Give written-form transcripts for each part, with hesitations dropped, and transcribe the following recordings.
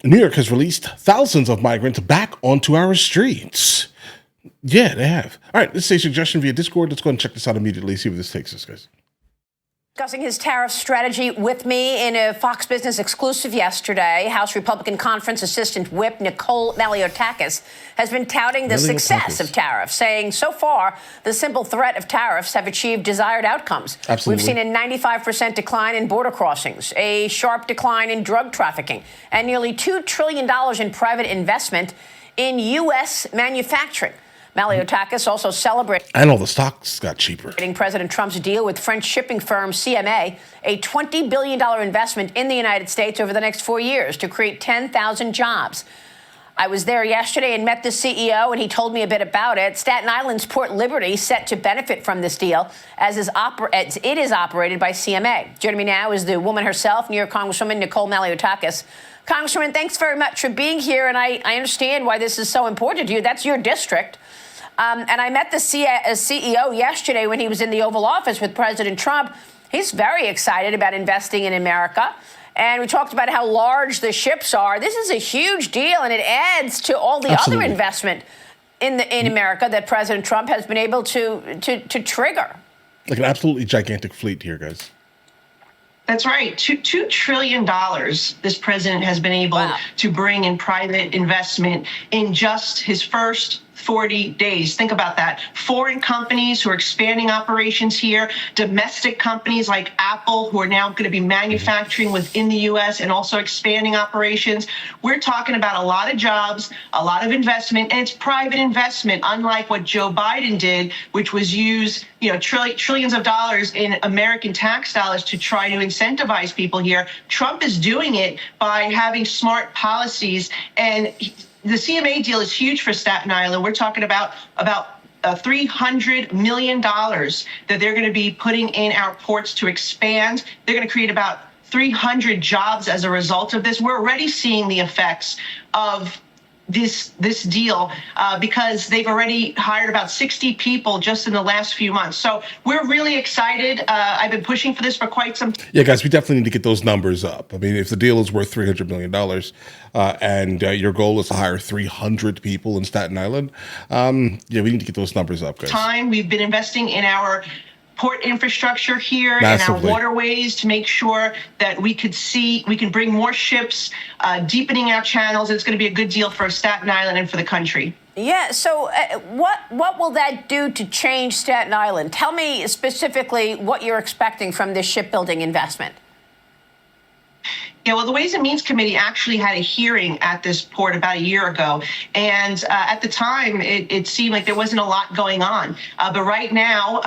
New York has released thousands of migrants back onto our streets. Yeah, they have. All right, this is a suggestion via Discord. Let's go and check this out immediately, see where this takes us, guys. Discussing his tariff strategy with me in a Fox Business exclusive yesterday, House Republican Conference Assistant Whip Nicole Maliotakis has been touting the success of tariffs, saying so far the simple threat of tariffs have achieved desired outcomes. Absolutely. We've seen a 95% decline in border crossings, a sharp decline in drug trafficking, and nearly $2 trillion in private investment in U.S. manufacturing. Maliotakis also celebrated. And all the stocks got cheaper. President Trump's deal with French shipping firm CMA, a $20 billion investment in the United States over the next 4 years to create 10,000 jobs. I was there yesterday and met the CEO, and he told me a bit about it. Staten Island's Port Liberty set to benefit from this deal as it is operated by CMA. Joining me now is the woman herself, New York Congresswoman Nicole Maliotakis. Congresswoman, thanks very much for being here, and I understand why this is so important to you. That's your district. And I met the CEO yesterday when he was in the Oval Office with President Trump. He's very excited about investing in America. And we talked about how large the ships are. This is a huge deal, and it adds to all the other investment in America that President Trump has been able to trigger. Like an absolutely gigantic fleet here, guys. That's right. $2 trillion this president has been able to bring in private investment in just his first 40 days. Think about that. Foreign companies who are expanding operations here, domestic companies like Apple who are now going to be manufacturing within the U.S. and also expanding operations. We're talking about a lot of jobs, a lot of investment, and it's private investment, unlike what Joe Biden did, which was use trillions of dollars in American tax dollars to try to incentivize people here. Trump is doing it by having smart policies, and the CMA deal is huge for Staten Island. We're talking about $300 million that they're going to be putting in our ports to expand. They're going to create about 300 jobs as a result of this. We're already seeing the effects of this deal because they've already hired about 60 people just in the last few months. So we're really excited. I've been pushing for this for quite some time. Yeah, guys, we definitely need to get those numbers up. I mean, if the deal is worth $300 million and your goal is to hire 300 people in Staten Island, we need to get those numbers up, guys. We've been investing in our port infrastructure here Massively. and our waterways to make sure that we can bring more ships, deepening our channels. It's going to be a good deal for Staten Island and for the country. Yeah, so what will that do to change Staten Island? Tell me specifically what you're expecting from this shipbuilding investment. Yeah, well, the Ways and Means Committee actually had a hearing at this port about a year ago. And at the time, it seemed like there wasn't a lot going on. But right now,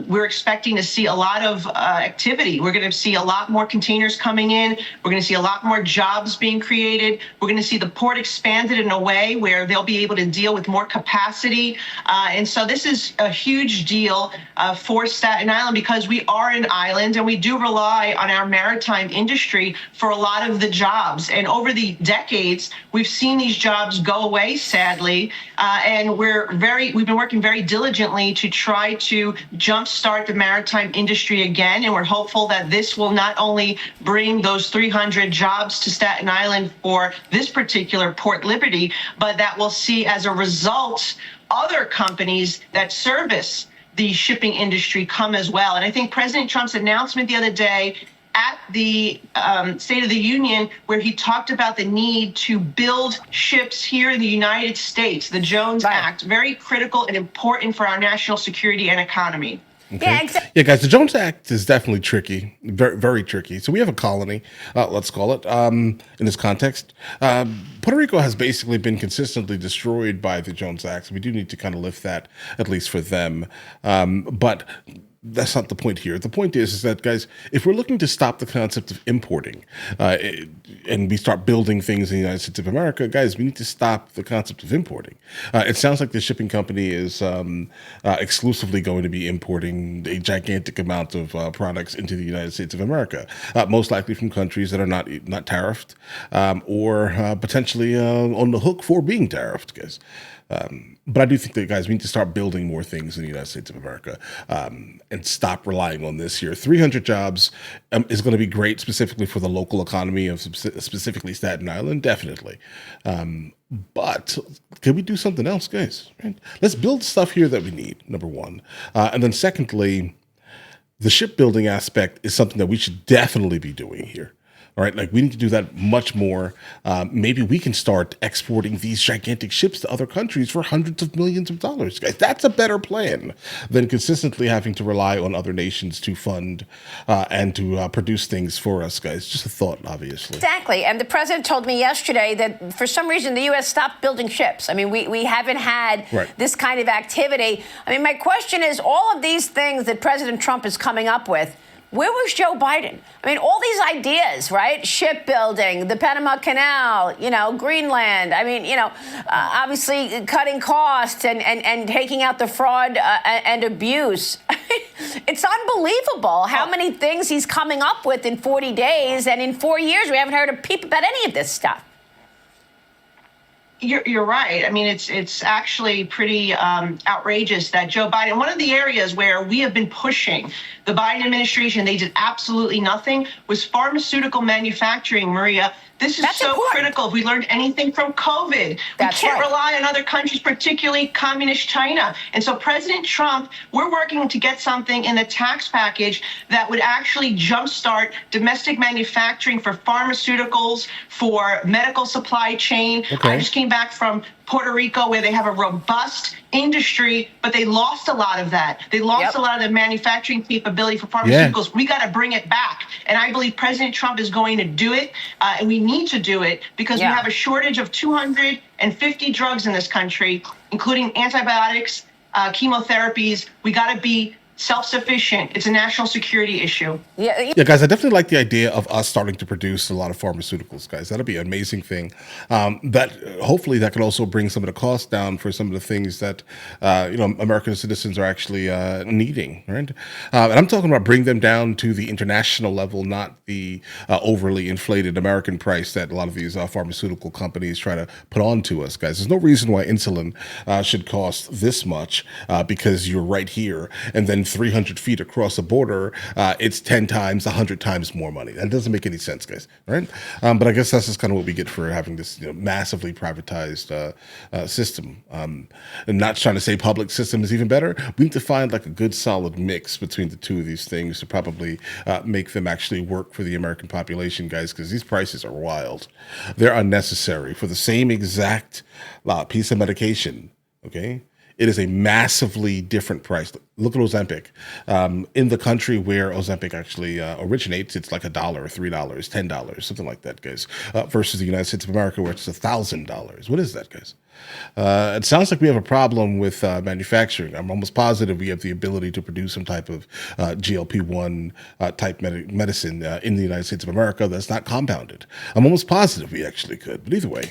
we're expecting to see a lot of activity. We're going to see a lot more containers coming in. We're going to see a lot more jobs being created. We're going to see the port expanded in a way where they'll be able to deal with more capacity. And so this is a huge deal for Staten Island because we are an island and we do rely on our maritime industry for a lot of the jobs. And over the decades, we've seen these jobs go away, sadly. And we've been working very diligently to try to jumpstart the maritime industry again. And we're hopeful that this will not only bring those 300 jobs to Staten Island for this particular Port Liberty, but that we'll see as a result other companies that service the shipping industry come as well. And I think President Trump's announcement the other day at the State of the Union, where he talked about the need to build ships here in the United States, the Jones Act, very critical and important for our national security and economy. Okay. Yeah, exactly. Yeah, guys, the Jones Act is definitely tricky, very, very tricky. So we have a colony, let's call it, in this context. Puerto Rico has basically been consistently destroyed by the Jones Act. So we do need to kind of lift that, at least for them. But that's not the point here. The point is that, guys, if we're looking to stop the concept of importing and we start building things in the United States of America, guys, we need to stop the concept of importing. It sounds like the shipping company is exclusively going to be importing a gigantic amount of products into the United States of America, most likely from countries that are not tariffed or potentially on the hook for being tariffed, guys. But I do think that, guys, we need to start building more things in the United States of America, and stop relying on this here. 300 jobs is going to be great, specifically for the local economy of specifically Staten Island, definitely. But can we do something else, guys? Right? Let's build stuff here that we need, number one. And then secondly, the shipbuilding aspect is something that we should definitely be doing here. All right, like we need to do that much more. Maybe we can start exporting these gigantic ships to other countries for hundreds of millions of dollars, guys. That's a better plan than consistently having to rely on other nations to fund and to produce things for us, guys. Just a thought, obviously. Exactly. And the president told me yesterday that for some reason the U.S. stopped building ships. I mean, we haven't had this kind of activity. I mean, my question is, all of these things that President Trump is coming up with, where was Joe Biden? I mean, all these ideas, right? Shipbuilding, the Panama Canal, Greenland. I mean, obviously cutting costs and taking out the fraud and abuse. It's unbelievable how many things he's coming up with in 40 days. And in 4 years, we haven't heard a peep about any of this stuff. You're right. I mean, it's actually pretty outrageous that Joe Biden, one of the areas where we have been pushing the Biden administration, they did absolutely nothing, was pharmaceutical manufacturing, Maria. This is so critical. If we learned anything from COVID, we can't rely on other countries, particularly communist China. And so President Trump, we're working to get something in the tax package that would actually jumpstart domestic manufacturing for pharmaceuticals, for medical supply chain. I just came back from Puerto Rico, where they have a robust industry, but they lost a lot of that. They lost a lot of the manufacturing capability for pharmaceuticals. We got to bring it back. And I believe President Trump is going to do it. And we need to do it because we have a shortage of 250 drugs in this country, including antibiotics, chemotherapies. We got to be self-sufficient. It's a national security issue. Yeah, guys, I definitely like the idea of us starting to produce a lot of pharmaceuticals, guys. That'll be an amazing thing. That hopefully that could also bring some of the costs down for some of the things that American citizens are actually needing, right? And I'm talking about bring them down to the international level, not the overly inflated American price that a lot of these pharmaceutical companies try to put on to us, guys. There's no reason why insulin should cost this much because you're right here, and then 300 feet across the border, it's 10 times, 100 times more money. That doesn't make any sense, guys, right? But I guess that's just kind of what we get for having this massively privatized system. And not trying to say public system is even better. We need to find like a good solid mix between the two of these things to probably make them actually work for the American population, guys, because these prices are wild. They're unnecessary for the same exact piece of medication, okay? It is a massively different price. Look at Ozempic. In the country where Ozempic actually originates, it's like $1, $3, $10, something like that, guys, versus the United States of America where it's $1,000. What is that, guys? It sounds like we have a problem with manufacturing. I'm almost positive we have the ability to produce some type of GLP-1 type medicine in the United States of America that's not compounded. I'm almost positive we actually could, but either way.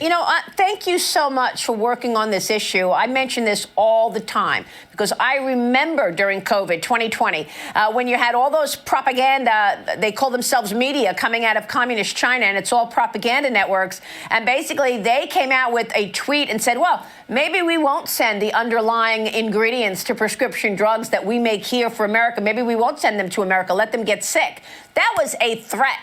Thank you so much for working on this issue. I mention this all the time because I remember during COVID 2020 when you had all those propaganda, they call themselves media, coming out of communist China, and it's all propaganda networks. And basically they came out with a tweet and said, well, maybe we won't send the underlying ingredients to prescription drugs that we make here for America. Maybe we won't send them to America. Let them get sick. That was a threat.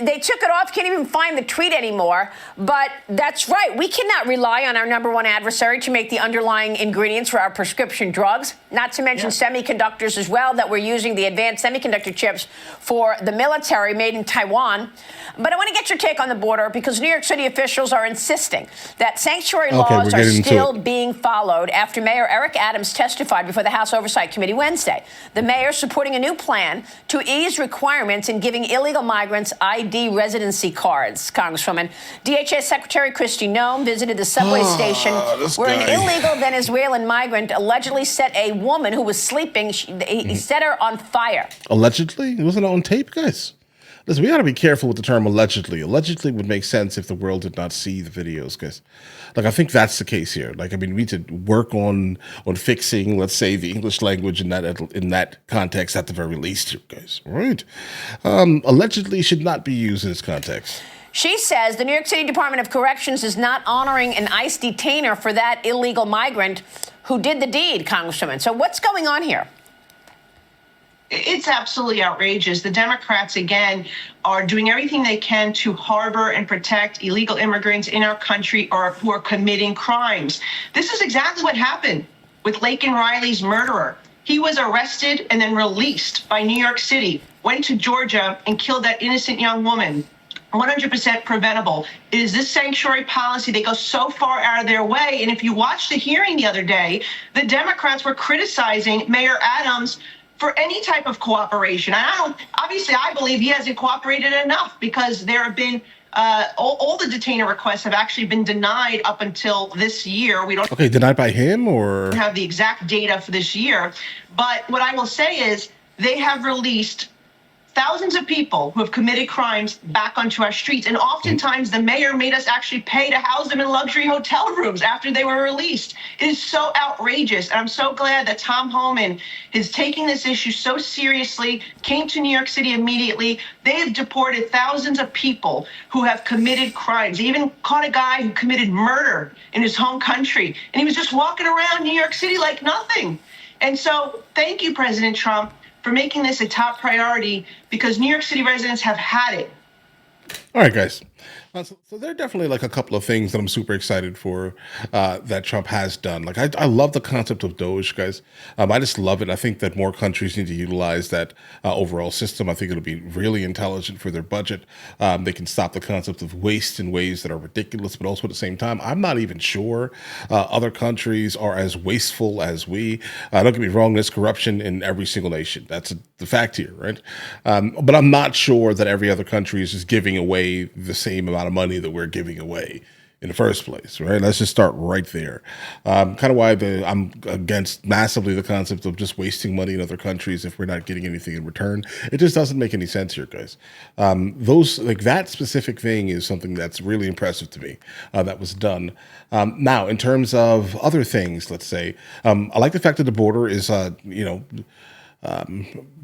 They took it off. Can't even find the tweet anymore. But that's right. We cannot rely on our number one adversary to make the underlying ingredients for our prescription drugs, not to mention semiconductors as well, that we're using the advanced semiconductor chips for the military made in Taiwan. But I want to get your take on the border because New York City officials are insisting that sanctuary laws are still being followed after Mayor Eric Adams testified before the House Oversight Committee Wednesday. The mayor supporting a new plan to ease requirements in giving illegal migrants ID residency cards, Congresswoman. DHS Secretary Kristi Noem visited the subway station where an illegal Venezuelan migrant allegedly set a woman who was sleeping, he set her on fire. Allegedly? It wasn't on tape, guys. Listen, we got to be careful with the term allegedly. Allegedly would make sense if the world did not see the videos, guys. Like, I think that's the case here. Like, I mean, we need to work on fixing, let's say, the English language in that context at the very least here, guys. All right? Allegedly should not be used in this context. She says the New York City Department of Corrections is not honoring an ICE detainer for that illegal migrant who did the deed, Congresswoman. So what's going on here? It's absolutely outrageous. The Democrats, again, are doing everything they can to harbor and protect illegal immigrants in our country or who are committing crimes. This is exactly what happened with Laken Riley's murderer. He was arrested and then released by New York City, went to Georgia and killed that innocent young woman. 100% preventable. It is this sanctuary policy. They go so far out of their way. And if you watched the hearing the other day, the Democrats were criticizing Mayor Adams for any type of cooperation. And I believe he hasn't cooperated enough, because there have been all the detainer requests have actually been denied up until this year. We don't denied by him, or have the exact data for this year. But what I will say is they have released thousands of people who have committed crimes back onto our streets. And oftentimes the mayor made us actually pay to house them in luxury hotel rooms after they were released. It is so outrageous. And I'm so glad that Tom Homan is taking this issue so seriously, came to New York City immediately. They have deported thousands of people who have committed crimes. They even caught a guy who committed murder in his home country, and he was just walking around New York City like nothing. And so thank you, President Trump, for making this a top priority, because New York City residents have had it. All right, guys. So there are definitely like a couple of things that I'm super excited for that Trump has done. Like I love the concept of Doge, guys. I just love it. I think that more countries need to utilize that overall system. I think it'll be really intelligent for their budget. They can stop the concept of waste in ways that are ridiculous, but also at the same time, I'm not even sure other countries are as wasteful as we. Don't get me wrong, there's corruption in every single nation. That's the fact here, right? But I'm not sure that every other country is just giving away the same amount of money that we're giving away in the first place, right? Let's just start right there. Kind of why I'm against massively the concept of just wasting money in other countries if we're not getting anything in return. It just doesn't make any sense here, guys. That specific thing is something that's really impressive to me that was done. Now, in terms of other things, let's say, I like the fact that the border is,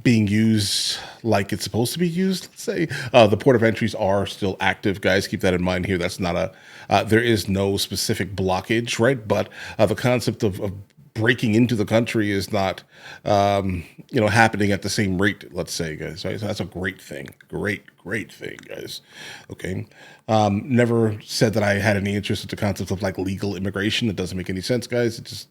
being used like it's supposed to be used, let's say. The port of entries are still active, guys. Keep that in mind here. That's not there is no specific blockage, right? But the concept of breaking into the country is not, happening at the same rate, let's say, guys. Right? So that's a great thing. Great thing, guys. Okay. Never said that I had any interest in the concept of like legal immigration. It doesn't make any sense, guys.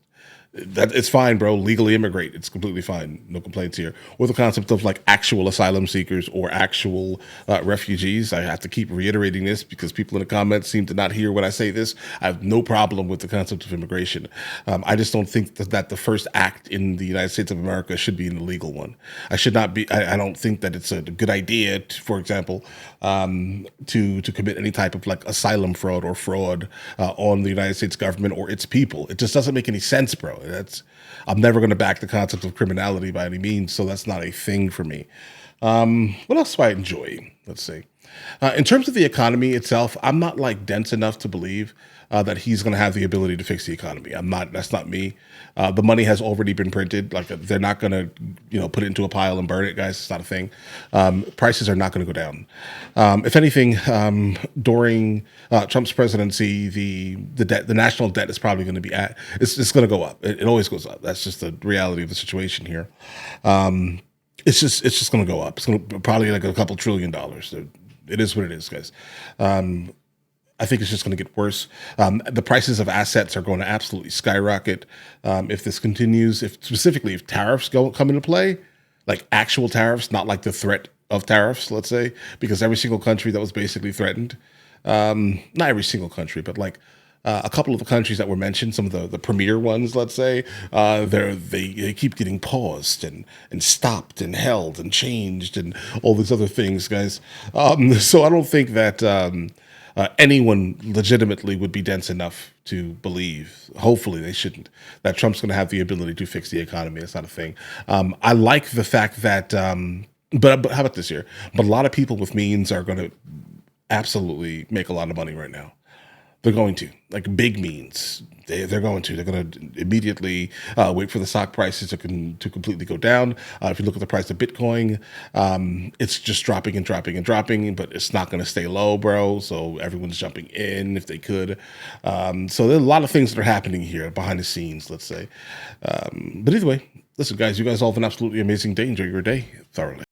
It's fine, bro. Legally immigrate. It's completely fine. No complaints here. Or the concept of like actual asylum seekers or actual refugees. I have to keep reiterating this because people in the comments seem to not hear when I say this. I have no problem with the concept of immigration. I just don't think that the first act in the United States of America should be an illegal one. I don't think that it's a good idea, for example, to commit any type of like asylum fraud or fraud on the United States government or its people. It just doesn't make any sense, bro. I'm never going to back the concept of criminality by any means, so that's not a thing for me. What else do I enjoy? Let's see. In terms of the economy itself, I'm not like dense enough to believe that he's going to have the ability to fix the economy. I'm not. That's not me. The money has already been printed. Like they're not going to, put it into a pile and burn it, guys. It's not a thing. Prices are not going to go down. If anything, during Trump's presidency, the national debt is probably going to be it's going to go up. It always goes up. That's just the reality of the situation here. It's just going to go up. It's going to probably like a couple $1 trillion. It is what it is, guys. I think it's just going to get worse. The prices of assets are going to absolutely skyrocket if this continues. Specifically if tariffs come into play, like actual tariffs, not like the threat of tariffs, let's say, because every single country that was basically threatened, not every single country, but like a couple of the countries that were mentioned, some of the premier ones, let's say, they keep getting paused and stopped and held and changed and all these other things, guys. So I don't think that anyone legitimately would be dense enough to believe, hopefully they shouldn't, that Trump's going to have the ability to fix the economy. It's not a thing. I like the fact that, but how about this here? But a lot of people with means are going to absolutely make a lot of money right now. They're going to, like big means. They're going to. They're going to immediately wait for the stock prices to completely go down. If you look at the price of Bitcoin, it's just dropping and dropping and dropping, but it's not going to stay low, bro. So everyone's jumping in if they could. So there are a lot of things that are happening here behind the scenes, let's say. But either way, listen, guys, you guys all have an absolutely amazing day. Enjoy your day thoroughly.